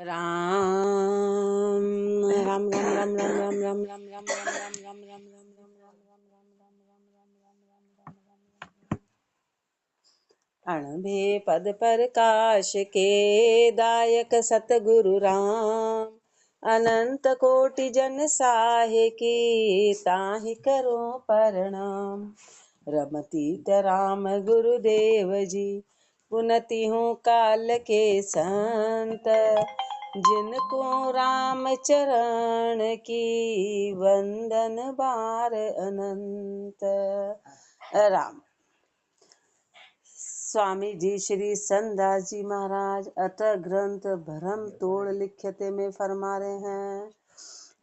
राम राम राम राम राम राम राम राम राम राम राम राम राम अणभे पद प्रकाश के दायक सतगुरु राम अनंत कोटि जन साहे की ताहि करो प्रणाम। रमतीत राम गुरुदेव जी पुनति हूँ काल के संत जिनको राम चरण की वंदन बार अनंत। राम स्वामी जी श्री संतदास जी महाराज अतः ग्रंथ भरम तोड़ लिखते में फरमा रहे हैं,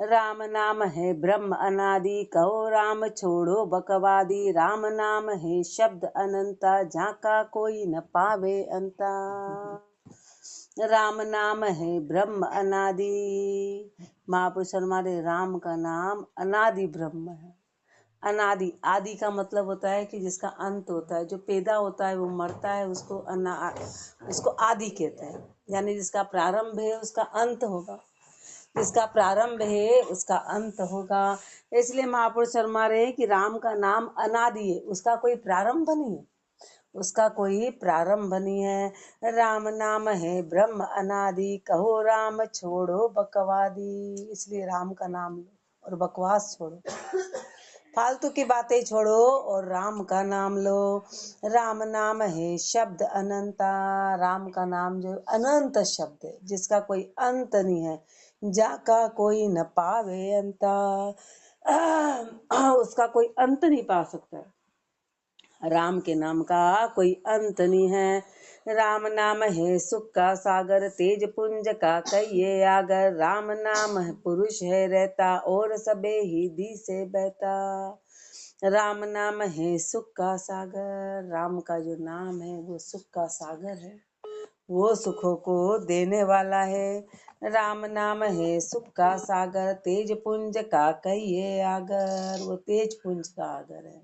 राम नाम है ब्रह्म अनादि, कहो राम छोड़ो बकवादी। राम नाम है शब्द अनंता, झाका कोई न पावे अंता। राम नाम है ब्रह्म अनादि। महापुरुष हमारे राम का नाम अनादि ब्रह्म है। अनादि, आदि का मतलब होता है कि जिसका अंत होता है, जो पैदा होता है वो मरता है, उसको आदि कहते हैं। यानी जिसका प्रारंभ है उसका अंत होगा, जिसका प्रारंभ है उसका अंत होगा। इसलिए महापुरुष फरमा रहे हैं कि राम का नाम अनादि है, उसका कोई प्रारंभ नहीं है, उसका कोई प्रारंभ नहीं है। राम नाम है ब्रह्म अनादि, कहो राम छोड़ो बकवादी। इसलिए राम का नाम लो और बकवास छोड़ो, फालतू की बातें छोड़ो और राम का नाम लो। राम नाम है शब्द अनंता, राम का नाम जो अनंत शब्द है, जिसका कोई अंत नहीं है, जाका कोई न पावे अंता, उसका कोई अंत नहीं पा सकता है। राम के नाम का कोई अंत नहीं है। राम नाम है सुख का सागर, तेज पुंज का कहिए आगर। राम नाम है पुरुष है रहता, और सबे ही दी से बहता। राम नाम है सुख का सागर, राम का जो नाम है वो सुख का सागर है, वो सुखों को देने वाला है। राम नाम है सुख का सागर, तेज पुंज का कहिए आगर। वो तेज पुंज का आगर है,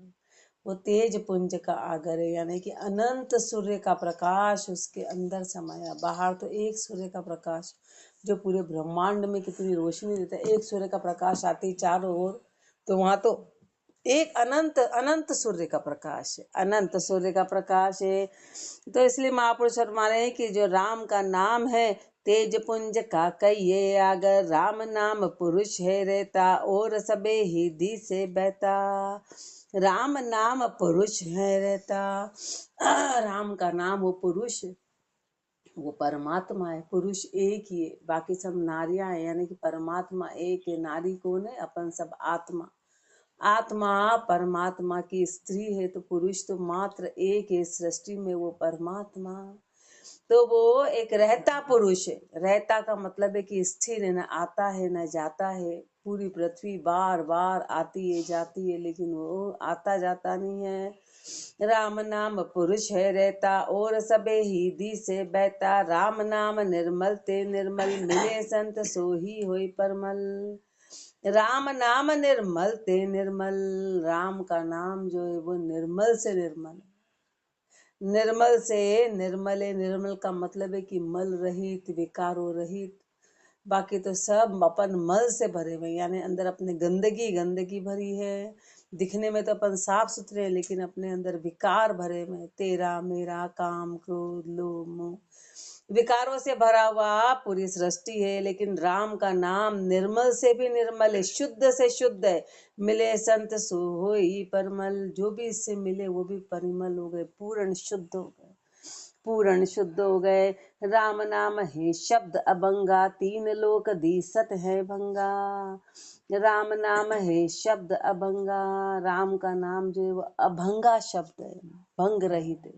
वो तेज पुंज का आगर है, यानी कि अनंत सूर्य का प्रकाश उसके अंदर समाया। बाहर तो एक सूर्य का प्रकाश जो पूरे ब्रह्मांड में कितनी रोशनी देता है, एक सूर्य का प्रकाश आते ही चारों ओर, तो वहां तो एक अनंत अनंत सूर्य का प्रकाश है, अनंत सूर्य का प्रकाश है। तो इसलिए महापुरुष फरमा रहे हैं कि जो राम का नाम है तेज पुंज का कहिए आगर। राम नाम पुरुष है रहता, और सबे ही दी से बहता। राम नाम पुरुष है रहता, राम का नाम वो पुरुष, वो परमात्मा है। पुरुष एक ही है, बाकी सब नारियां है, यानी कि परमात्मा एक है। नारी कौन है? अपन सब आत्मा, आत्मा परमात्मा की स्त्री है, तो पुरुष तो मात्र एक है सृष्टि में, वो परमात्मा। तो वो एक रहता पुरुष है। रहता का मतलब है कि स्थिर है, न आता है न जाता है। पूरी पृथ्वी बार बार आती है जाती है, लेकिन वो आता जाता नहीं है। राम नाम पुरुष है रहता, और सबे ही दी से बहता। राम नाम निर्मल ते निर्मल, मिले संत सोही होई परमल। राम नाम निर्मल ते निर्मल, राम का नाम जो है वो निर्मल से निर्मल, निर्मल से निर्मल है। निर्मल का मतलब है कि मल रहित, विकारो रहित। बाकी तो सब अपन मल से भरे हुए, यानी अंदर अपने गंदगी गंदगी भरी है। दिखने में तो अपन साफ सुथरे हैं, लेकिन अपने अंदर विकार भरे हुए, तेरा मेरा, काम क्रोध लोभ मोह, विकारों से भरा हुआ पूरी सृष्टि है। लेकिन राम का नाम निर्मल से भी निर्मल है, शुद्ध से शुद्ध है। मिले संत सो होई परमल, जो भी इससे मिले वो भी परिमल हो गए, पूर्ण शुद्ध हो गए, पूर्ण शुद्ध हो गए। राम नाम है शब्द अभंगा, तीन लोक दीसत है भंगा। राम नाम है शब्द अभंगा, राम का नाम जो है वो अभंगा शब्द है, भंग रहित है,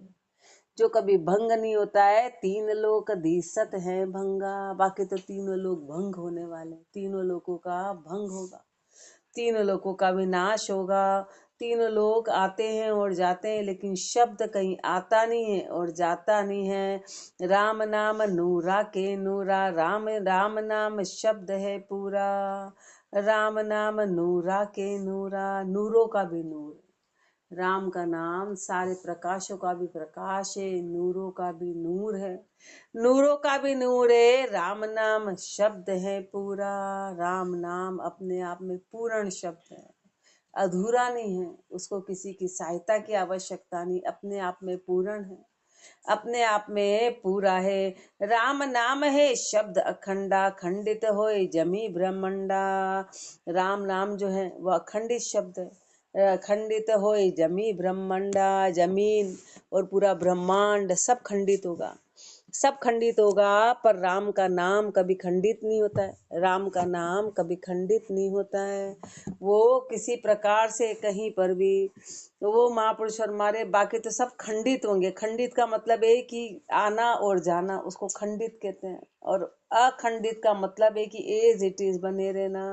जो कभी भंग नहीं होता है। तीन लोक दीसत है भंगा, बाकी तो तीनों लोग भंग होने वाले, तीनों लोगों का भंग होगा, तीनों लोगों का विनाश होगा। तीनों लोग आते हैं और जाते हैं, लेकिन शब्द कहीं आता नहीं है और जाता नहीं है। राम नाम नूरा के नूरा, राम राम नाम शब्द है पूरा। राम नाम नूरा के नूरा, नूरों का भी नूर, राम का नाम सारे प्रकाशों का भी प्रकाश है, नूरों का भी नूर है, नूरों का भी नूर है। राम नाम शब्द है पूरा, राम नाम अपने आप में पूर्ण शब्द है, अधूरा नहीं है, उसको किसी की सहायता की आवश्यकता नहीं, अपने आप में पूर्ण है, अपने आप में पूरा है। राम नाम है शब्द अखंडा, खंडित होए जमी ब्रह्मंडा। राम नाम जो है वो अखंडित शब्द है, खंडित होए जमी ब्रह्मंडा, जमीन और पूरा ब्रह्मांड सब खंडित होगा, सब खंडित होगा, पर राम का नाम कभी खंडित नहीं होता है, राम का नाम कभी खंडित नहीं होता है। वो किसी प्रकार से कहीं पर भी वो महापुरुष हमारे, बाकी तो सब खंडित होंगे। खंडित का मतलब है कि आना और जाना, उसको खंडित कहते हैं। और अखंडित का मतलब है कि एज इट इज बने रहना।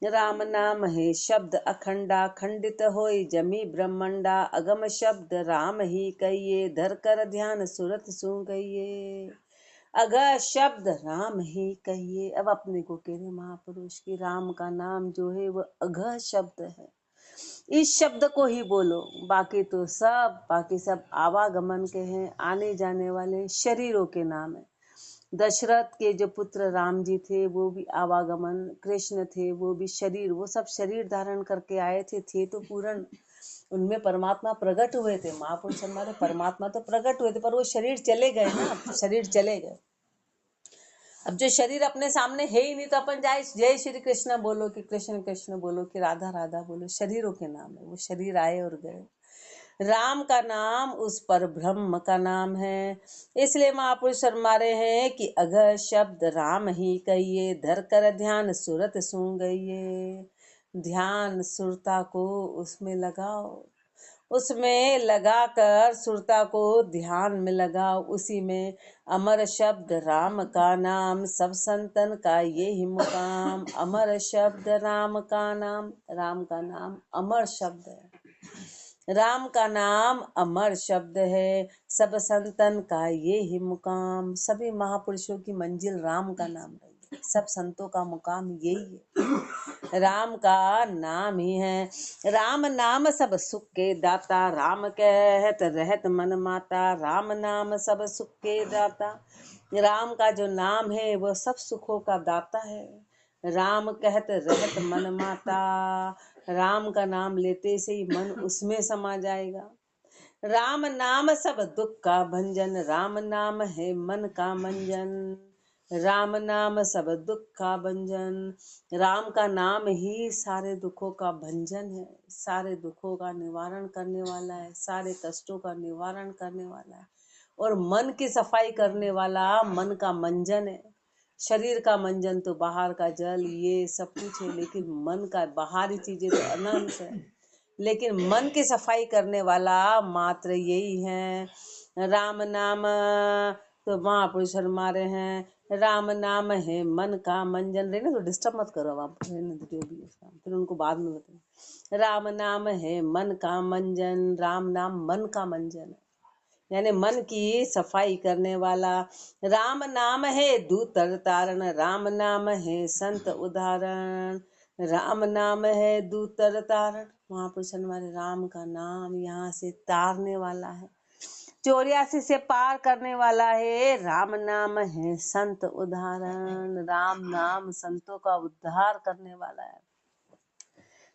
राम नाम है शब्द अखंडा, खंडित होई जमी ब्रह्मंडा, अगम शब्द राम ही कहिए, धर कर ध्यान सुरत सू गइए। अग शब्द राम ही कहिए। अब अपने को कह रहे महापुरुष की राम का नाम जो है वो अघ शब्द है, इस शब्द को ही बोलो। बाकी सब आवागमन के हैं, आने जाने वाले शरीरों के नाम है। दशरथ के जो पुत्र राम जी थे वो भी आवागमन, कृष्ण थे वो भी शरीर, वो सब शरीर धारण करके आए थे तो पूर्ण, उनमें परमात्मा प्रकट हुए थे। महापुरुष हमारे परमात्मा तो प्रकट हुए थे, पर वो शरीर चले गए ना, शरीर चले गए। अब जो शरीर अपने सामने है ही नहीं, तो अपन जाए जय श्री कृष्ण बोलो कि कृष्ण कृष्ण बोलो कि राधा राधा बोलो, शरीरों के नाम है, वो शरीर आए और गए। राम का नाम उस पर ब्रह्म का नाम है। इसलिए महापुरुष फरमा रहे हैं कि अघ शब्द राम ही कहिए, धर कर ध्यान सुरत सू गइए। ध्यान सुरता को उसमें लगाओ, उसमें लगाकर सुरता को ध्यान में लगाओ, उसी में अमर शब्द राम का नाम, सब संतन का ये ही मुकाम। अमर शब्द राम का नाम, राम का नाम अमर शब्द है, राम का नाम अमर शब्द है, सब संतन का ये ही मुकाम। सभी महापुरुषों की मंजिल राम का नाम रही, सब संतों का मुकाम यही है, राम का नाम ही है। राम नाम सब सुख के दाता, राम कहत रहत मन माता, राम नाम सब सुख के दाता। राम का जो नाम है वो सब सुखों का दाता है। राम कहत रहत मन माता, राम का नाम लेते से ही मन उसमें समा जाएगा। राम नाम सब दुख का भंजन, राम नाम है मन का मंजन। राम नाम सब दुख का भंजन, राम का नाम ही सारे दुखों का भंजन है, सारे दुखों का निवारण करने वाला है, सारे कष्टों का निवारण करने वाला है, और मन की सफाई करने वाला मन का मंजन है। शरीर का मंजन तो बाहर का जल ये सब कुछ है, लेकिन मन का बाहरी चीजें तो अनंत है, लेकिन मन की सफाई करने वाला मात्र यही है। राम नाम तो महापुरुष हमारे हैं, राम नाम है मन का मंजन। रहने तो डिस्टर्ब मत करो, आप रहने दो जो भी है, फिर उनको बाद में बताओ। राम नाम है मन का मंजन, राम नाम मन का मंजन है, यानी मन की सफाई करने वाला। राम नाम है दूत तारण, राम नाम है संत उदाहरण, राम नाम है दूत तारण। महापुरुष हमारे राम का नाम यहाँ से तारने वाला है, 84 से पार करने वाला है। राम नाम है संत उदाहरण, राम नाम संतों का उद्धार करने वाला है,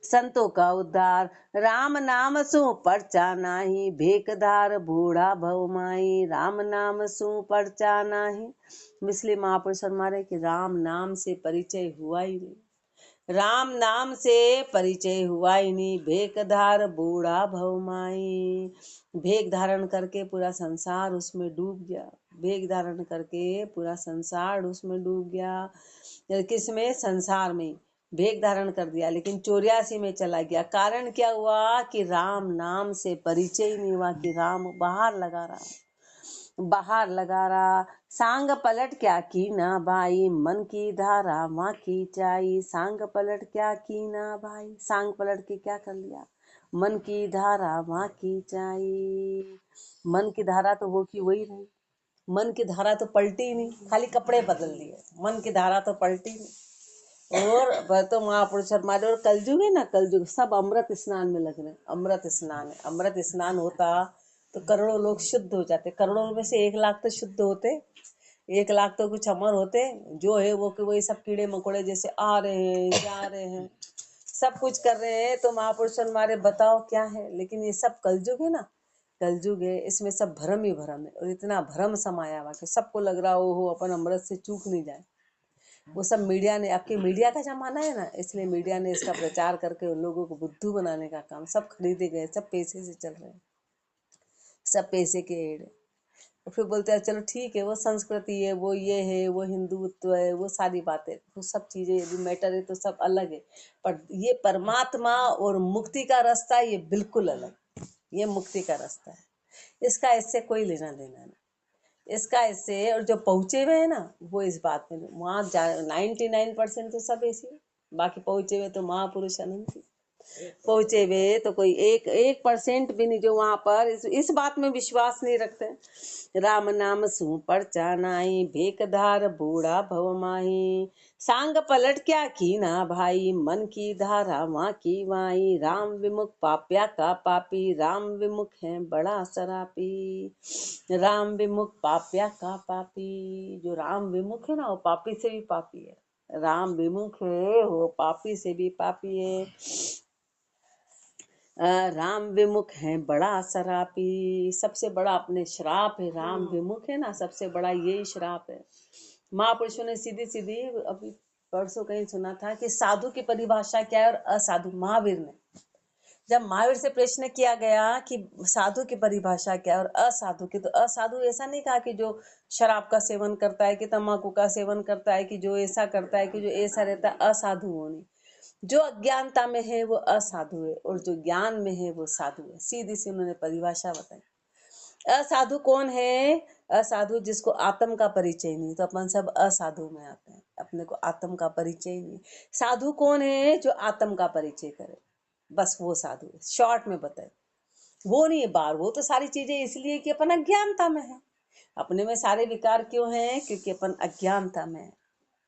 संतों का उद्धार। राम नाम सु परचा नाही, भेकधार बूढ़ा भवमाई, राम नाम सु परचा नाही। इसलिए महापुरुष हमारे कि राम नाम से परिचय हुआ ही नहीं, राम नाम से परिचय हुआ ही नहीं। भेकधार बूढ़ा भवमाई, भेक धारण करके पूरा संसार उसमें डूब गया, भेक धारण करके पूरा संसार उसमें डूब गया। किसमें? संसार में भेक धारण कर दिया, लेकिन 84 में चला गया। कारण क्या हुआ कि राम नाम से परिचय ही नहीं हुआ, कि राम बाहर लगा रहा, बाहर लगा रहा। सांग पलट क्या की ना भाई, मन की धारा माँ खींचाई। सांग पलट क्या की ना भाई, सांग पलट के क्या कर लिया, मन की धारा माँ खींचाई। मन की धारा तो वो की वही रही, मन की धारा तो पलटी नहीं, खाली कपड़े बदल दिए, मन की धारा तो पलटी नहीं। और तो महापुरुष हमारे, और कलयुग है ना, कलयुग सब अमृत स्नान में लग रहे हैं। अमृत स्नान है, अमृत स्नान होता तो करोड़ों लोग शुद्ध हो जाते, करोड़ों में से 1 लाख तो शुद्ध होते, 1 लाख तो कुछ अमर होते। जो है वो कि वही सब कीड़े मकोड़े जैसे आ रहे हैं जा रहे हैं, सब कुछ कर रहे हैं। तो महापुरुष हमारे बताओ क्या है, लेकिन ये सब कलयुग है ना, कलयुग है, इसमें सब भ्रम ही भ्रम है। और इतना भ्रम समाया हुआ कि सबको लग रहा हो अपन अमृत से चूक नहीं जाए। वो सब मीडिया ने, आपकी मीडिया का जमाना है ना, इसलिए मीडिया ने इसका प्रचार करके उन लोगों को बुद्धू बनाने का काम, सब खरीदे गए, सब पैसे से चल रहे हैं, सब पैसे के एड़ है। और फिर बोलते हैं चलो ठीक है, वो संस्कृति है, वो ये है, वो हिंदुत्व है, वो सारी बातें, वो सब चीजें यदि मैटर है तो सब अलग है। पर ये परमात्मा और मुक्ति का रास्ता ये बिल्कुल अलग, ये मुक्ति का रास्ता है, इसका इससे कोई लेना देना नहीं, इसका इससे। और जो पहुंचे हुए हैं ना वो इस बात में, वहाँ 99% तो सब ऐसे, बाकी पहुंचे हुए तो महापुरुष अनंत पहुंचे हुए तो कोई 1% भी नहीं जो वहां पर इस बात में विश्वास नहीं रखते। राम नाम सू परचा नाई, भेकधार बूढ़ा भव माही, सांग पलट क्या की ना भाई, मन की धारा वहाँ की वाई, राम विमुख पाप्या का पापी, राम विमुख है बड़ा सरापी, राम विमुख पाप्या का पापी। जो राम विमुख है ना वो पापी से भी पापी है, राम विमुख है वो पापी से भी पापी है। राम विमुख है बड़ा सरापी, सबसे बड़ा अपने श्राप है, राम विमुख है ना, सबसे बड़ा यही श्राप है। महापुरुषों ने सीधी सीधी अभी परसों कहीं सुना था कि साधु की परिभाषा क्या है और असाधु, महावीर ने जब महावीर से प्रश्न किया गया कि साधु की परिभाषा क्या है और असाधु की, तो असाधु ऐसा नहीं कहा कि जो शराब का सेवन करता है, कि तंबाकू का सेवन करता है, कि जो ऐसा करता है, कि जो ऐसा रहता है, असाधु वो नहीं। जो अज्ञानता में है वो असाधु है और जो ज्ञान में है वो साधु है, सीधी सी उन्होंने परिभाषा बताई। असाधु कौन है? असाधु जिसको आत्म का परिचय नहीं, तो अपन सब असाधु में आते हैं, अपने को आत्म का परिचय नहीं। साधु कौन है? जो आत्म का परिचय करे, बस वो साधु है, शॉर्ट में बताए। वो नहीं है बाहर, वो तो सारी चीजें इसलिए कि अपन अज्ञानता में है। अपने में सारे विकार क्यों हैं? क्योंकि अपन अज्ञानता में है,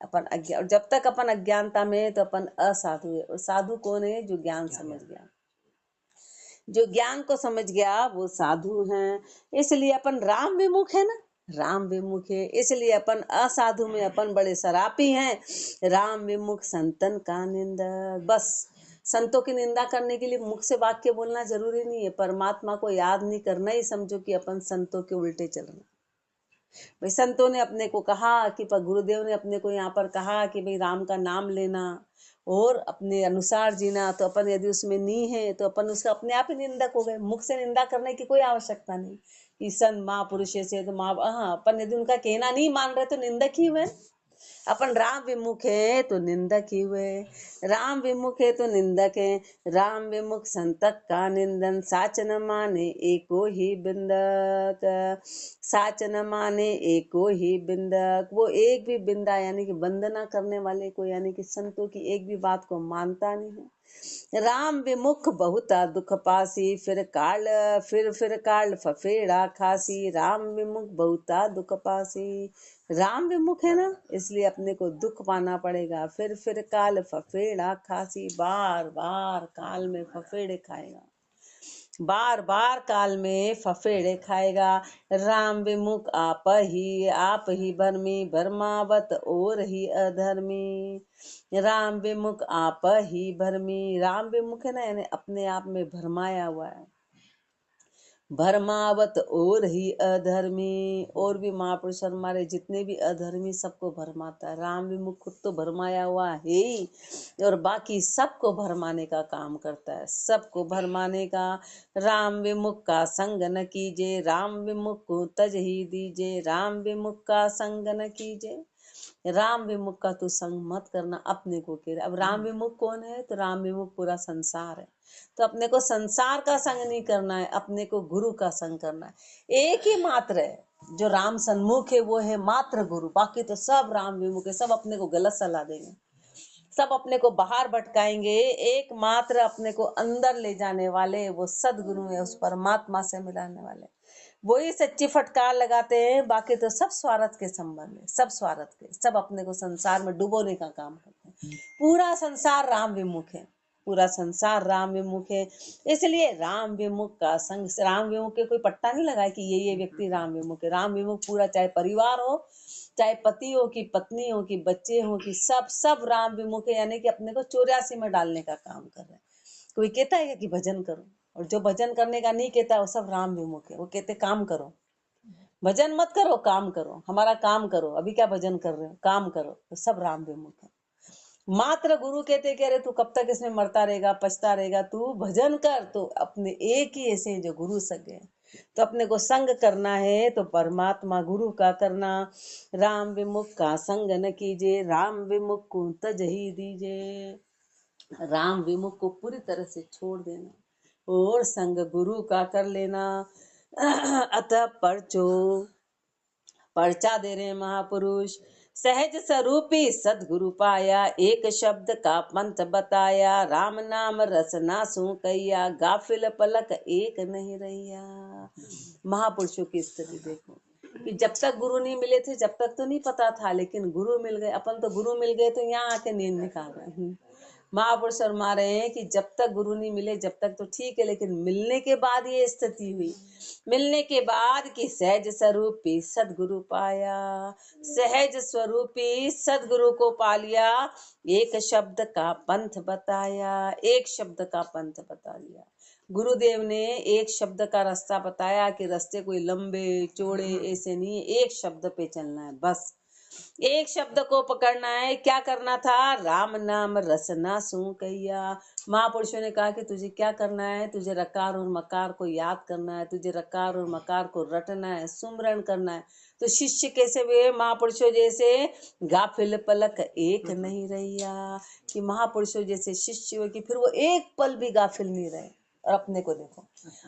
अपन अज्ञान। और जब तक अपन अज्ञानता में है तो अपन असाधु है। और साधु कौन है? जो ज्ञान समझ गया, जो ज्ञान को समझ गया वो साधु है। इसलिए अपन राम विमुख है ना, राम विमुख है, इसलिए अपन असाधु में अपन बड़े सरापी हैं। राम विमुख संतन का निंदक, बस संतों की निंदा करने के लिए मुख से वाक्य बोलना जरूरी नहीं है, परमात्मा को याद नहीं करना ही समझो कि अपन संतों के उल्टे चलना। भाई संतों ने अपने को कहा कि, गुरुदेव ने अपने को यहाँ पर कहा कि भाई राम का नाम लेना और अपने अनुसार जीना, तो अपन यदि उसमें नहीं है तो अपन उसका अपने आप ही निंदक हो गए। मुख से निंदा करने की कोई आवश्यकता नहीं कि संत महापुरुष से तो हाँ, अपन यदि उनका कहना नहीं मान रहे तो निंदक ही हुए। अपन राम विमुख है तो निंदक ही हुए, राम विमुख है तो निंदक है। राम विमुख संतक का निंदन, साच न माने एको ही बिंदक, साच न माने एको ही बिंदक। वो एक भी बिंदा यानी कि वंदना करने वाले को, यानी कि संतों की एक भी बात को मानता नहीं है। राम विमुख बहुता दुख पासी, फिर काल फफेड़ा खासी, राम विमुख बहुता दुख पासी। राम विमुख है ना, इसलिए अपने को दुख पाना पड़ेगा। फिर काल फफेड़ा खासी, बार बार काल में फफेड़े खाएगा, बार बार काल में फफेड़े खाएगा। राम विमुख आप ही भरमी, भरमावत और ही अधर्मी। राम विमुख आप ही भरमी, राम विमुख है ना, यानी अपने आप में भरमाया हुआ है, भरमावत और ही अधर्मी। और भी महापुरुष हमारे जितने भी अधर्मी सबको भरमाता है। राम विमुख खुद तो भरमाया हुआ है ही, और बाकी सबको भरमाने का काम करता है, सबको भरमाने का। राम विमुख का संग न कीजिए, राम विमुख को तज ही दीजिए, राम विमुख का संग न कीजिए। राम विमुख का तो संग मत करना, अपने को कह रहा। अब राम विमुख कौन है? तो राम विमुख पूरा संसार है। तो अपने को संसार का संग नहीं करना है, अपने को गुरु का संग करना है। एक ही मात्र है जो राम सन्मुख है, वो है मात्र गुरु। बाकी तो सब राम विमुख है, सब अपने को गलत सलाह देंगे, सब अपने को बाहर भटकाएंगे। एकमात्र अपने को अंदर ले जाने वाले वो सदगुरु है, उस परमात्मा से मिलाने वाले, वही सच्ची फटकार लगाते हैं। बाकी तो सब स्वार्थ के संबंध है, सब स्वार्थ के, सब अपने को संसार में डुबोने का काम करते हैं। पूरा संसार राम विमुख है, पूरा संसार राम विमुख है। इसलिए राम विमुख का संग, राम विमुख के कोई पट्टा नहीं लगाए कि ये व्यक्ति राम विमुख है। राम विमुख पूरा, चाहे परिवार हो, चाहे पति हो कि पत्नी हो कि बच्चे हो कि सब राम विमुख है, यानी कि अपने को 84 में डालने का काम कर रहे हैं। कोई कहता है कि भजन करो, और जो भजन करने का नहीं कहता वो सब राम विमुख है। वो कहते काम करो, भजन मत करो, काम करो, हमारा काम करो, अभी क्या भजन कर रहे हो, काम करो, तो सब राम विमुख है। मात्र गुरु कहते कह रहे तू कब तक इसमें मरता रहेगा, पछता रहेगा, तू भजन कर। तो अपने एक ही ऐसे जो गुरु सगे, तो अपने को संग करना है तो परमात्मा गुरु का करना। राम विमुख का संग न कीजिए, राम विमुख को तजही दीजिए। राम विमुख को पूरी तरह से छोड़ देना और संग गुरु का कर लेना। अतः पर्चा दे रहे महापुरुष, सहज स्वरूपी सदगुरु पाया, एक शब्द का पंथ बताया, राम नाम रसना सू कैया, गाफिल पलक एक नहीं रहिया। महापुरुषों की स्थिति देखो कि जब तक गुरु नहीं मिले थे, जब तक तो नहीं पता था, लेकिन गुरु मिल गए। अपन तो गुरु मिल गए तो यहाँ आके नींद निकाल रहे हैं। महापुरुष फरमा रहे हैं कि जब तक गुरु नहीं मिले जब तक तो ठीक है, लेकिन मिलने के बाद ये स्थिति हुई, मिलने के बाद कि सहज स्वरूपी सदगुरु पाया, सहज स्वरूपी सदगुरु को पा लिया, एक शब्द का पंथ बताया, एक शब्द का पंथ बता दिया। गुरुदेव ने एक शब्द का रास्ता बताया कि रास्ते कोई लंबे चौड़े ऐसे नहीं, एक शब्द पे चलना है, बस एक शब्द को पकड़ना है। क्या करना था? राम नाम रसना सू कैया। महापुरुषों ने कहा कि तुझे क्या करना है, तुझे रकार और मकार को याद करना है, तुझे रकार और मकार को रटना है, सुमरण करना है। तो शिष्य कैसे हुए? महापुरुषों जैसे गाफिल पलक एक नहीं रहिया, कि महापुरुषों जैसे शिष्य हुए कि फिर वो एक पल भी गाफिल नहीं रहे। और अपने को देखो,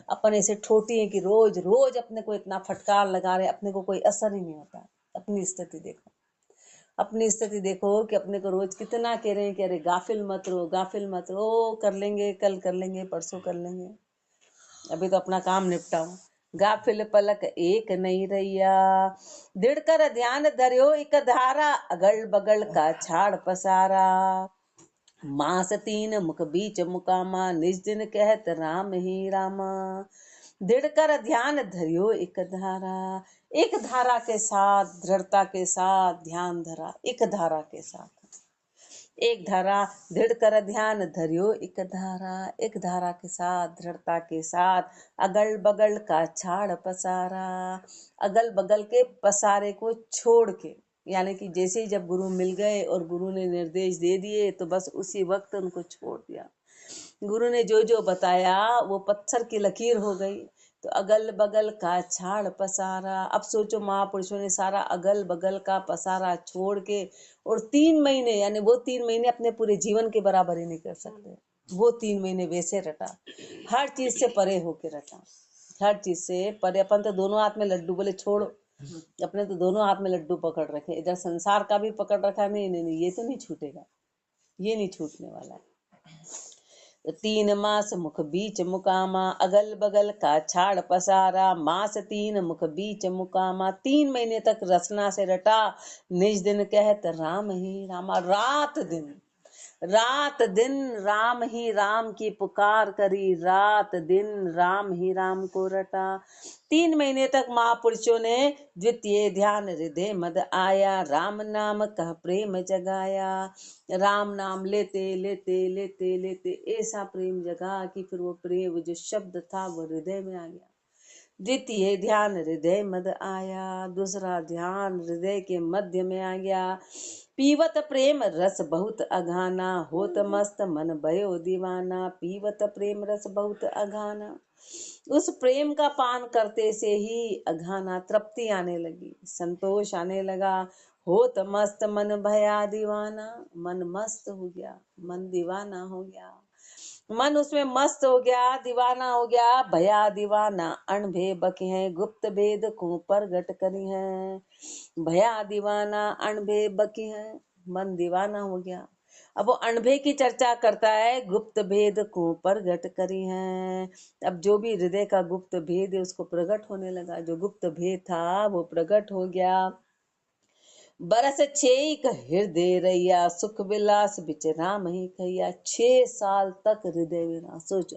अपन ऐसे ठोटी है कि रोज रोज अपने को इतना फटकार लगा रहे, अपने को कोई असर ही नहीं होता। अपनी स्थिति देखो, अपनी स्थिति देखो कि अपने को रोज कितना कह रहे हैं कि अरे गाफिल मत रहो, गाफिल मत रहो, कर लेंगे, कल कर लेंगे, परसों कर लेंगे, अभी तो अपना काम निपटाओ। गाफिल पलक एक नहीं रहिया, दृढ़ कर ध्यान धर्यो एक धारा, अगल बगल का छाड़ पसारा, मास तीन मुख बीच मुकामा, निज दिन कहत राम ही रामा। दृढ़ कर ध्यान धरियो एक धारा, एक धारा के साथ, दृढ़ता के साथ ध्यान धरा, एक धारा के साथ, एक धारा। दृढ़ कर ध्यान धरियो एक धारा, एक धारा के साथ, दृढ़ता के साथ, अगल बगल का छाड़ पसारा, अगल बगल के पसारे को छोड़ के, यानी कि जैसे ही जब गुरु मिल गए और गुरु ने निर्देश दे दिए तो बस उसी वक्त उनको छोड़ दिया। गुरु ने जो जो बताया वो पत्थर की लकीर हो गई। तो अगल बगल का छाड़ पसारा, अब सोचो महापुरुषों ने सारा अगल बगल का पसारा छोड़ के, और 3 महीने, यानी वो 3 महीने अपने पूरे जीवन के बराबर ही नहीं कर सकते, वो 3 महीने वैसे रटा, हर चीज से परे होके रटा, हर चीज से परे। अपन तो दोनों हाथ में लड्डू, बोले छोड़ो, अपने तो दोनों हाथ में लड्डू पकड़ रखे, इधर संसार का भी पकड़ रखा, नहीं नहीं नहीं, ये तो नहीं छूटेगा, ये नहीं छूटने वाला है। 3 मास मुख बीच मुकामा, अगल बगल का छाड़ पसारा, मास 3 मुख बीच मुकामा, 3 महीने तक रचना से रटा, निज दिन कहत राम ही रामा। रात दिन राम ही राम की पुकार करी, रात दिन राम ही राम को रटा। 3 महीने तक महापुरुषों ने द्वितीय ध्यान हृदय मद आया, राम नाम कह प्रेम जगाया। राम नाम लेते लेते लेते लेते ऐसा प्रेम जगा कि फिर वो प्रेम जो शब्द था वो हृदय में आ गया। द्वितीय ध्यान हृदय मद आया, दूसरा ध्यान हृदय के मध्य में आ गया। पीवत प्रेम रस बहुत अघाना, होत मस्त मन भयो दीवाना, पीवत प्रेम रस बहुत अघाना। उस प्रेम का पान करते से ही अघाना, तृप्ति आने लगी, संतोष आने लगा। होत मस्त मन भया दीवाना, मन मस्त हो गया, मन दीवाना हो गया, मन उसमें मस्त हो गया, दीवाना हो गया। भया दीवाना अणभे बके हैं, गुप्त भेद को प्रगट करी है। भया दीवाना अणभे बके हैं, मन दीवाना हो गया। अब वो अणभे की चर्चा करता है, गुप्त भेद को प्रगट करी है। अब जो भी हृदय का गुप्त भेद है उसको प्रकट होने लगा, जो गुप्त भेद था वो प्रकट हो गया। बरस छेक हृदय रैया, सुख विलास बिच राम ही कैया। 6 साल तक हृदय में रहा। सोचो,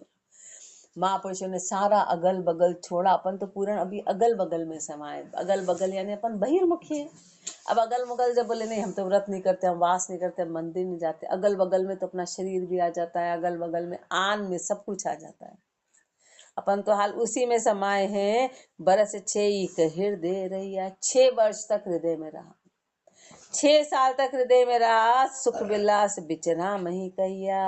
महापुरुषों ने सारा अगल बगल छोड़ा। अपन तो पूर्ण अभी अगल बगल में समाये। अगल बगल यानी अपन बहिर्मुखी है। अब अगल बगल जब बोले नहीं हम तो व्रत नहीं करते, हम वास नहीं करते, हम मंदिर नहीं जाते, अगल बगल में तो अपना शरीर भी आ जाता है, अगल बगल में आन में सब कुछ आ जाता है। अपन तो हाल उसी में समाये हैं। बरस छेक हृदय रैया, 6 वर्ष तक हृदय में रहा। 6 साल तक हृदय में रहा। सुख विलास बिच राम ही कैया।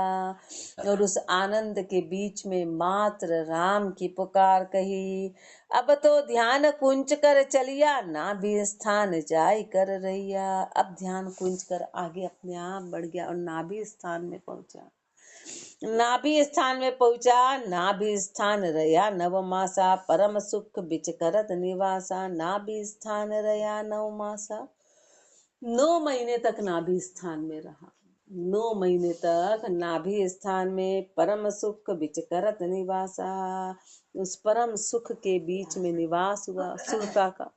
और उस आनंद के बीच में मात्र राम की पुकार कही। अब तो ध्यान कुंज कर चलिया, ना भी स्थान जाय कर रैया। अब ध्यान कुंज कर आगे अपने आप बढ़ गया और नाभि स्थान में पहुंचा। नाभि स्थान में पहुंचा, नाभि स्थान रया नव मासा, परम सुख बिच करत निवासा। नाभि स्थान रया 9 मासा। 9 महीने तक नाभि स्थान में रहा। 9 महीने तक नाभि स्थान में परम सुख बिच करत निवासा। उस परम सुख के बीच में निवास हुआ सुरता का।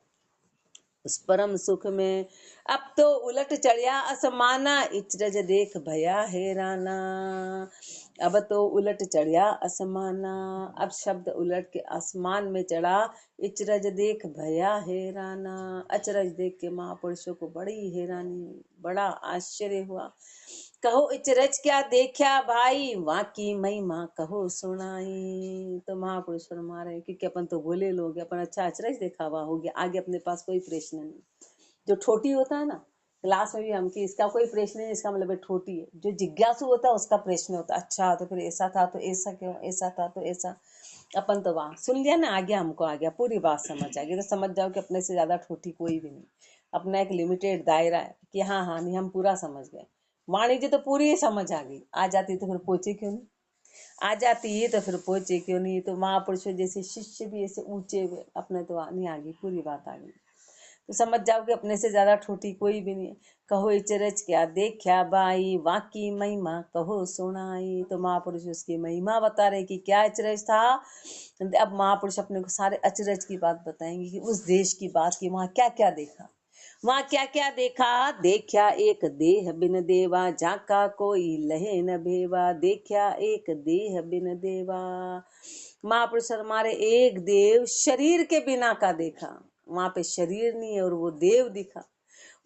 उस परम सुख में अब तो उलट चढ़िया असमाना, इचरज देख भया हैराना। अब तो उलट चढ़िया असमाना। अब शब्द उलट के आसमान में चढ़ा। इचरज देख भया हैराना। अचरज देख के महापुरुषों को बड़ी हैरानी हुई, बड़ा आश्चर्य हुआ। कहो इचरज क्या देखा भाई, वहाँ की महिमा कहो सुनाई। तो महापुरुष फरमा रहे क्योंकि अपन तो भोले लोग, अपन अच्छा अचरज देखा हुआ हो गया, आगे अपने पास कोई प्रश्न नहीं। जो ठोटी होता है ना, क्लास में भी हम कि इसका कोई प्रश्न नहीं, इसका मतलब ठोटी है। जो जिज्ञासु होता है उसका प्रश्न होता है, अच्छा तो फिर ऐसा था तो ऐसा क्यों, ऐसा था तो ऐसा। अपन तो वहां सुन लिया ना, आ गया, हमको आ गया, पूरी बात समझ आ गई। तो समझ जाओ कि अपने से ज्यादा ठोठी कोई भी नहीं। अपना एक लिमिटेड दायरा है कि हाँ हाँ नहीं, हम पूरा समझ गए। वाणिज्य तो पूरी ही समझ आ गई। आ जाती तो फिर पूछे क्यों नहीं, आ जाती है तो फिर पूछे क्यों नहीं। तो महापुरुषों जैसे शिष्य भी ऐसे ऊंचे हुए, अपने तो नहीं आ गई, पूरी बात आ गई। तो समझ जाओ कि अपने से ज्यादा ठोठी कोई भी नहीं है। कहो इचरज क्या देखा बाई, वाकी महिमा कहो सुनाई। तो महापुरुष उसकी महिमा बता रहे कि क्या अचरज था। अब महापुरुष अपने को सारे अचरज की बात बताएंगे कि उस देश की बात की, वहां क्या क्या देखा। वहां क्या क्या देखा। देखा एक देह बिन देवा, जाका कोई लहे न भेवा। देखा एक देह बिन देवा। महापुरुष हमारे एक देव शरीर के बिना का देखा। वहां पे शरीर नहीं है और वो देव दिखा।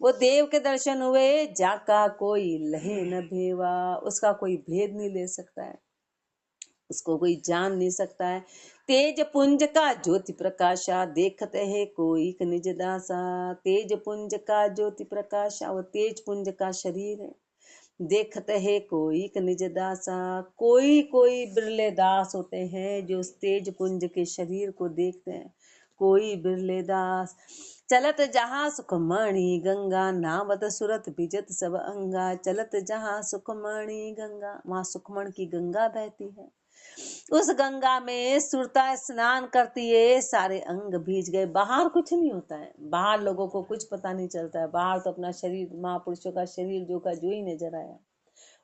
वो देव के दर्शन हुए। जाका कोई लहे न भेवा, उसका कोई भेद नहीं ले सकता है, उसको कोई जान नहीं सकता है। तेज पुंज का ज्योति प्रकाशा, देखते है कोई निज दासा। तेज पुंज का ज्योति प्रकाशा, वो तेज पुंज का शरीर है। देखते है कोई निज दासा। कोई कोई बिरले दास होते हैं जो उस तेज पुंज के शरीर को देखते हैं। कोई बिरले दास। चलत जहाँ सुखमणि गंगा, नावत सुरत बिजत सब अंगा। चलत जहाँ सुखमणि गंगा, वहां सुखमण की गंगा बहती है। उस गंगा में सुरता स्नान करती है, सारे अंग भीज गए। बाहर कुछ नहीं होता है, बाहर लोगों को कुछ पता नहीं चलता है। बाहर तो अपना शरीर, महापुरुषों का शरीर जो का जो ही नजर आया।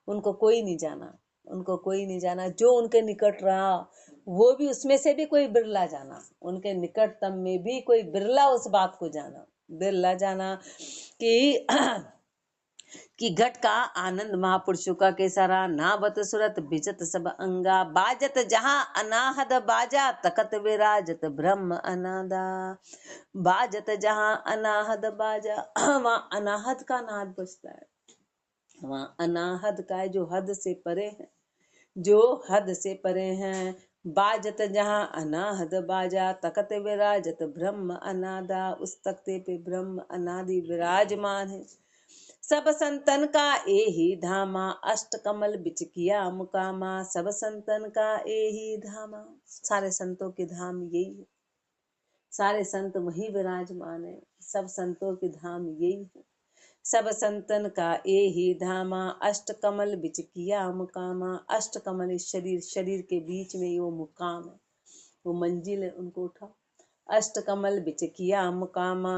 उनको कोई नहीं जाना, उनको कोई नहीं जाना। जो उनके निकट रहा वो भी, उसमें से भी कोई बिरला जाना। उनके निकटतम में भी कोई बिरला उस बात को जाना, बिरला जाना कि कि घट का आनंद महापुरुषों का कैसा रहा। नावत सुरत बिजत सब अंगा, बाजत जहां अनाहद बाजा, तकत विराजत ब्रह्म अनादा। बाजत जहां अनाहद बाजा, वहां अनाहद का नाद बजता है। वहां अनाहद का है जो हद से परे है, जो हद से परे हैं। बाजत जहां अनाहद बाजा, तकत विराजत ब्रह्म अनादा। उस तख्ते पे ब्रह्म अनादि विराजमान है। सब संतन का एही धामा, अष्ट कमल बिच किया मुकामा। सब संतन का एही धामा, सारे संतों के धाम यही है। सारे संत वही विराजमान है, सब संतों के धाम यही है। सब संतन का एही धामा, अष्ट कमल बिच किया मुकामा। अष्ट कमल इस शरीर, शरीर के बीच में वो मुकाम है, वो मंजिल है, उनको उठा। अष्ट कमल बिच किया मुकामा।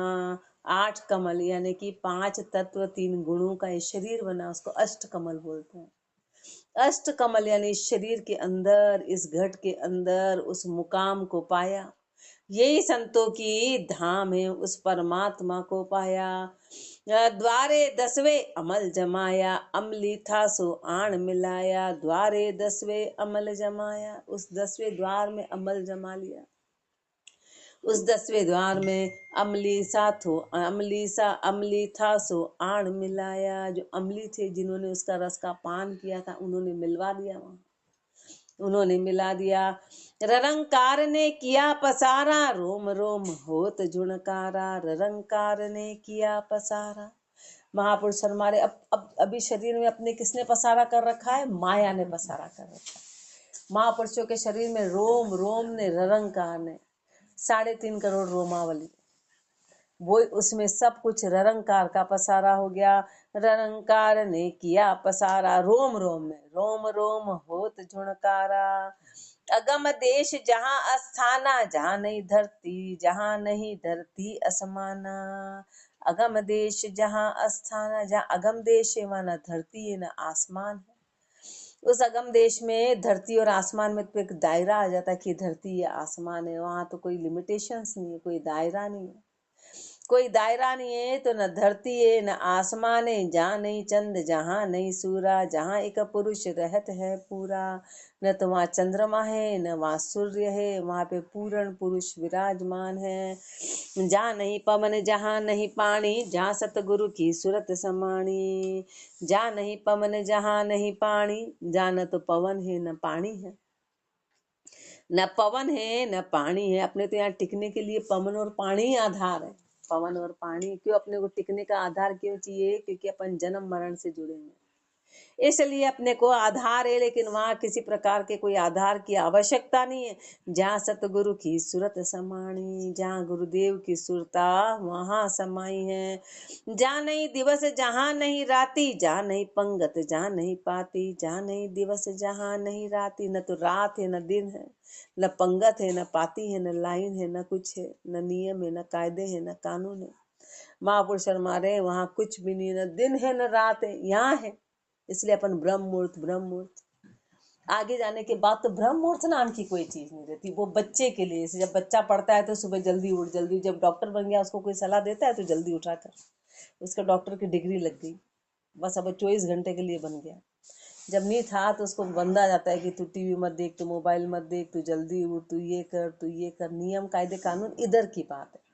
8 कमल यानी कि 5 तत्व 3 गुणों का ये शरीर बना, उसको अष्ट कमल बोलते हैं। अष्ट कमल यानी इस शरीर के अंदर, इस घट के अंदर उस मुकाम को पाया। यही संतों की धाम है, उस परमात्मा को पाया। द्वारे 10वें अमल जमाया, अमली था सो आण मिलाया। द्वारे 10वें अमल जमाया, उस 10वें द्वार में अमल जमा लिया। उस 10वें द्वार में अमली था सो आण मिलाया। जो अमली थे, जिन्होंने उसका रस का पान किया था, उन्होंने मिलवा दिया वहां, उन्होंने मिला दिया। ररंकार ने किया पसारा, रोम रोम होत झुणकारा। ररंकार ने किया पसारा। महापुरुष हमारे अब अभी शरीर में अपने किसने पसारा कर रखा है? माया ने पसारा कर रखा है। महापुरुषों के शरीर में रोम रोम ने, ररंकार ने 3.5 करोड़ रोमावली, वो उसमें सब कुछ ररंकार का पसारा हो गया। ररंकार ने किया पसारा, रोम रोम में, रोम रोम होत झुणकारा। अगम देश जहां अस्थाना, जहां नहीं धरती, जहां नहीं धरती असमाना। अगम देश जहां अस्थाना, जहां अगम देश है वहां न धरती है न आसमान है। उस अगम देश में धरती और आसमान में तो एक दायरा आ जाता है कि धरती या आसमान है। वहां तो कोई लिमिटेशंस नहीं है, कोई दायरा नहीं है, कोई दायरा नहीं है। तो न धरती है न आसमान है, जहाँ नहीं चंद जहाँ नहीं सूरा। जहाँ एक पुरुष रहत है पूरा, न तो वहाँ चंद्रमा है न वहाँ सूर्य है, वहाँ पे पूर्ण पुरुष विराजमान है। जहाँ नहीं पवन जहाँ नहीं पानी, जहाँ सतगुरु की सूरत समाणी। जहाँ नहीं पवन जहाँ नहीं पानी, जहाँ न तो पवन है न पानी है, न पवन है न पानी है। अपने तो यहाँ टिकने के लिए पवन और पानी ही आधार है। पवन और पानी क्यों अपने को टिकने का आधार क्यों चाहिए? क्योंकि अपन जन्म मरण से जुड़े हैं, इसलिए अपने को आधार है। लेकिन वहां किसी प्रकार के कोई आधार की आवश्यकता नहीं है। जहाँ सतगुरु की सूरत समाणी, जहाँ गुरुदेव की सुरता वहां समाई है। जहाँ नहीं दिवस जहाँ नहीं राती, जहाँ नहीं पंगत जहाँ नहीं पाती। जहाँ नहीं दिवस जहाँ नहीं राती, न तो रात है न दिन है, न पंगत है न पाती है, न लाइन है न कुछ है, न नियम है न कायदे है न कानून है। महापुरुष हमारे वहां कुछ भी नहीं, न दिन है न रात है, यहाँ है। इसलिए अपन ब्रह्म मुहूर्त आगे जाने के बाद तो ब्रह्म मुहूर्त नाम की कोई चीज नहीं रहती। वो बच्चे के लिए, जब बच्चा पढ़ता है तो सुबह जल्दी उठ, जल्दी, जब डॉक्टर बन गया उसको कोई सलाह देता है तो जल्दी उठा कर, उसका डॉक्टर की डिग्री लग गई, बस अब 24 घंटे के लिए बन गया। जब नहीं था तो उसको बंदा जाता है कि तू टीवी मत देख, तू मोबाइल मत देख, तू जल्दी उठ, तू ये कर, तू ये कर। नियम कायदे कानून इधर की बात है।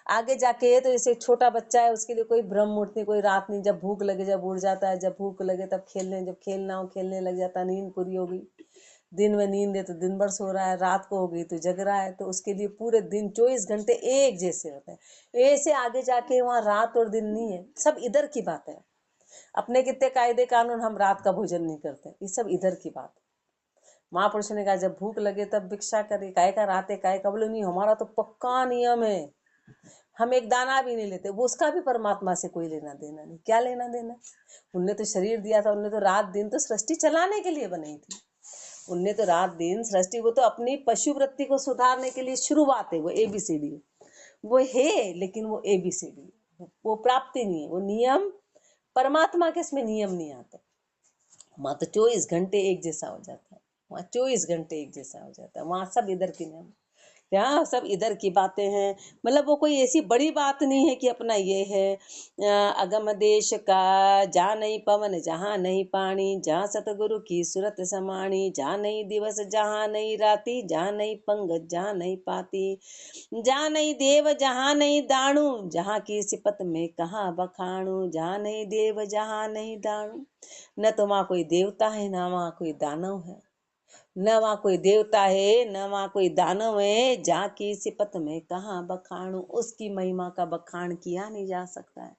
आगे जाके तो जैसे छोटा बच्चा है उसके लिए कोई ब्रह्म मुहूर्त नहीं, कोई रात नहीं। जब भूख लगे जब उठ जाता है, जब भूख लगे तब खेलने, जब खेलना हो खेलने लग जाता है। नींद पूरी हो गई, दिन में नींद है तो दिन भर सो रहा है, रात को हो गई तो जग रहा है। तो उसके लिए पूरे दिन 24 घंटे एक जैसे होते हैं। ऐसे आगे जाके वहाँ रात और दिन नहीं है, सब इधर की बात है। अपने कितने कायदे कानून, हम रात का भोजन नहीं करते, ये सब इधर की बात है। महापुरुष ने कहा जब भूख लगे तब भिक्षा करे, काय का रात है काय का। बोले नहीं, हमारा तो पक्का नियम है, हम एक दाना भी नहीं लेते। वो उसका भी परमात्मा से कोई लेना देना नहीं। क्या लेना देना? उनने तो शरीर दिया था, उनने तो रात दिन तो सृष्टि चलाने के लिए बनाई थी। उनने तो रात दिन सृष्टि, वो तो अपनी पशु वृत्ति को सुधारने के लिए शुरुआत है, वो ABCD वो है। लेकिन वो ABCD वो प्राप्ति नहीं है, वो नियम परमात्मा के, इसमें नियम नहीं आते। वहां तो 24 घंटे एक जैसा हो जाता है, वहां 24 घंटे एक जैसा हो जाता है। वहां सब इधर की नियम, यहाँ सब इधर की बातें हैं। मतलब वो कोई ऐसी बड़ी बात नहीं है कि अपना ये है। अगम देश का, जहाँ नहीं पवन जहाँ नहीं पानी, जहाँ सतगुरु की सूरत समाणी। जहाँ नहीं दिवस जहाँ नहीं राती, जहाँ नहीं पंगत जहाँ नहीं पाती। जहाँ नहीं देव जहाँ नहीं दाणु, जहाँ की सिपत में कहाँ बखाणु। जहाँ नहीं देव जहाँ नहीं दाणु, न तो वहाँ कोई देवता है न वहाँ कोई दानव है, न वहाँ कोई देवता है न वहाँ कोई दानव है। जहाँ की सिपत में कहाँ बखाणु, उसकी महिमा का बखान किया नहीं जा सकता है।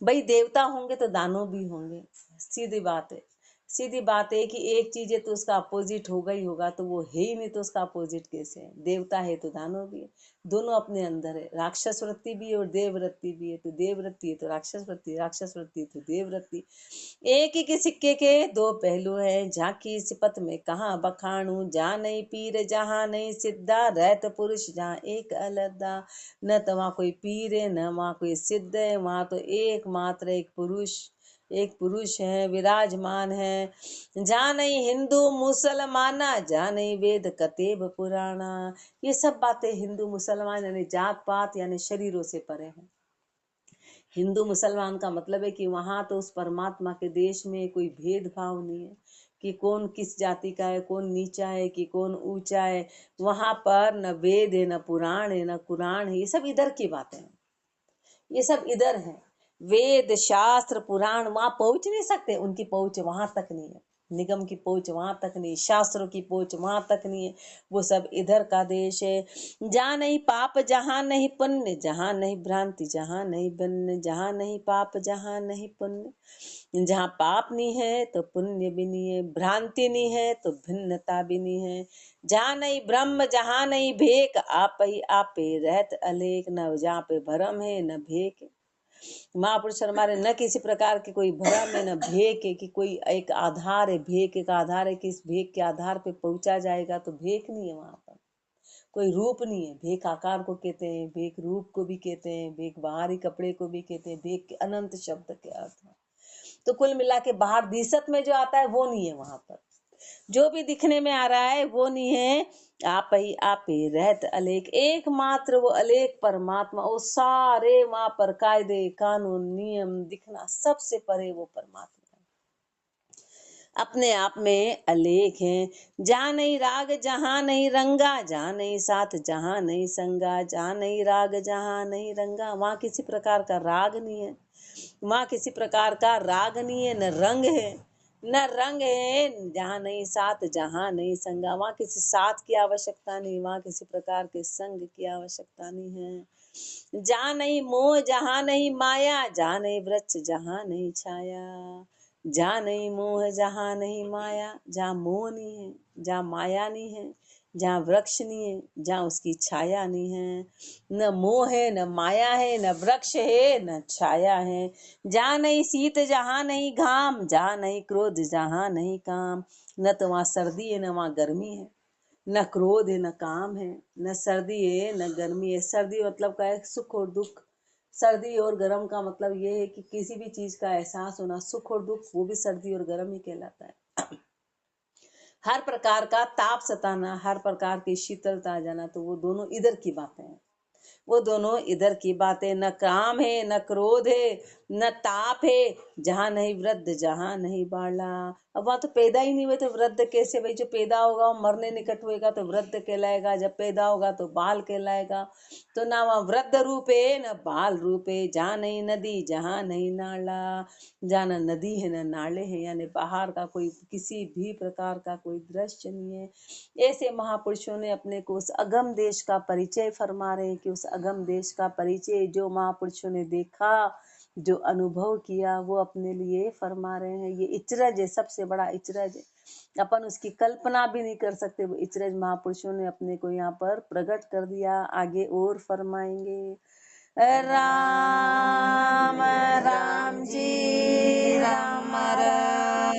भाई देवता होंगे तो दानव भी होंगे, सीधी बात है। सीधी बात है कि एक चीज है तो उसका अपोजिट होगा ही होगा, तो वो है ही नहीं तो उसका अपोजिट कैसे है? देवता है तो दानव भी है, दोनों अपने अंदर है। राक्षस वृत्ति भी है और देव वृत्ति भी है। तो देव वृत्ति है तो राक्षस वृत्ति, राक्षस वृत्ति तो देव वृत्ति। एक ही के सिक्के के दो पहलू हैं। झांकी सिपत में कहाँ बखाणू, जहाँ नहीं पीर जहाँ नहीं सिद्धा। रहत पुरुष जहाँ एक अलदा, न तो वहाँ कोई पीर है न वहाँ कोई सिद्ध है, वहाँ तो एकमात्र एक पुरुष एक पुरुष है विराजमान है। जानै हिंदू मुसलमाना, जानै वेद कतेब पुराना। ये सब बातें हिंदू मुसलमान यानी जात पात यानी शरीरों से परे हैं। हिंदू मुसलमान का मतलब है कि वहां तो उस परमात्मा के देश में कोई भेदभाव नहीं है कि कौन किस जाति का है, कौन नीचा है कि कौन ऊंचा है। वहां पर न वेद है, न पुराण है, न कुरान है। ये सब इधर की बातें हैं, ये सब इधर है। वेद शास्त्र पुराण वहां पहुंच नहीं सकते, उनकी पहुंच वहां तक नहीं है। निगम की पहुंच वहां तक नहीं, शास्त्रों की पहुंच वहां तक नहीं है। वो सब इधर का देश है। जहाँ नहीं पाप जहाँ नहीं पुण्य, जहाँ नहीं भ्रांति जहाँ नहीं भिन्न, जहाँ नहीं पाप जहाँ नहीं पुण्य। जहाँ पाप नहीं है तो पुण्य भी नहीं है, भ्रांति नहीं है तो भिन्नता भी नहीं है। जहाँ नहीं ब्रह्म जहाँ नहीं भेक, आप ही आपे रहत अलेख। न जहाँ पे भरम है न भेक है। महापुरुष हमारे न किसी प्रकार के कोई भ्रम है न भेक है कि कोई एक आधार है, भेक एक आधार है कि इस भेक के आधार पे पहुंचा जाएगा, तो भेक नहीं है वहां पर। कोई रूप नहीं है। भेक आकार को कहते हैं, भेक रूप को भी कहते हैं, भेक बाहरी कपड़े को भी कहते हैं, भेक के अनंत शब्द के अर्थ है। तो कुल मिला के बाहर दिसत में जो आता है वो नहीं है वहां पर। जो भी दिखने में आ रहा है वो नहीं है। आप ही रहत अलेख, एकमात्र वो अलेख परमात्मा। वो सारे वहां पर कायदे कानून नियम दिखना सबसे परे वो परमात्मा है, अपने आप में अलेख है। जहाँ नहीं राग जहाँ नहीं रंगा, जहाँ नहीं साथ जहाँ नहीं संगा, जहाँ नहीं राग जहाँ नहीं रंगा। वहां किसी प्रकार का राग नहीं है, वहां किसी प्रकार का राग नहीं है, न रंग है, न रंग है। जहाँ नहीं साथ जहाँ नहीं संगा, वहां किसी साथ की आवश्यकता नहीं, वहां किसी प्रकार के संग की आवश्यकता नहीं है। जहाँ नहीं मोह जहाँ नहीं माया, जहाँ नहीं वृक्ष जहाँ नहीं छाया। जहाँ नहीं मोह जहाँ नहीं माया, जहाँ मोह नहीं है, जहाँ माया नहीं है, जहाँ वृक्ष नहीं है, जहाँ उसकी छाया नहीं है। न मोह है, न माया है, न वृक्ष है, न छाया है। जहाँ नहीं शीत जहाँ नहीं घाम, जहाँ नहीं क्रोध जहाँ नहीं काम। न तो वहाँ सर्दी है न वहाँ गर्मी है, न क्रोध है न काम है, न सर्दी है न गर्मी है। सर्दी मतलब का है सुख और दुख। सर्दी और गर्म का मतलब ये है कि किसी भी चीज का एहसास होना, सुख और दुख, वो भी सर्दी और गर्म ही कहलाता है। हर प्रकार का ताप सताना, हर प्रकार की शीतलता आ जाना, तो वो दोनों इधर की बातें हैं। वो दोनों इधर की बातें। न काम है न क्रोध है न ताप है, जहाँ नहीं वृद्ध जहाँ नहीं बाला। अब वहां तो पैदा ही नहीं हुए तो वृद्ध कैसे? भाई जो पैदा होगा वो मरने निकट होएगा तो वृद्ध कहलाएगा, जब पैदा होगा तो बाल कहलाएगा। तो ना वहाँ वृद्ध रूप है न बाल रूप है। जहाँ नहीं नदी जहाँ नहीं नाला, जहाँ न नदी है न नाले है, यानी बाहर का कोई किसी भी प्रकार का कोई दृश्य नहीं है। ऐसे महापुरुषों ने अपने को उस अगम देश का परिचय फरमा रहे हैं कि उस अगम देश का परिचय जो महापुरुषों ने देखा, जो अनुभव किया, वो अपने लिए फरमा रहे हैं। ये इचरज है, सबसे बड़ा इचरज है। अपन उसकी कल्पना भी नहीं कर सकते। वो इचरज महापुरुषों ने अपने को यहाँ पर प्रकट कर दिया। आगे और फरमाएंगे। राम राम जी राम राम।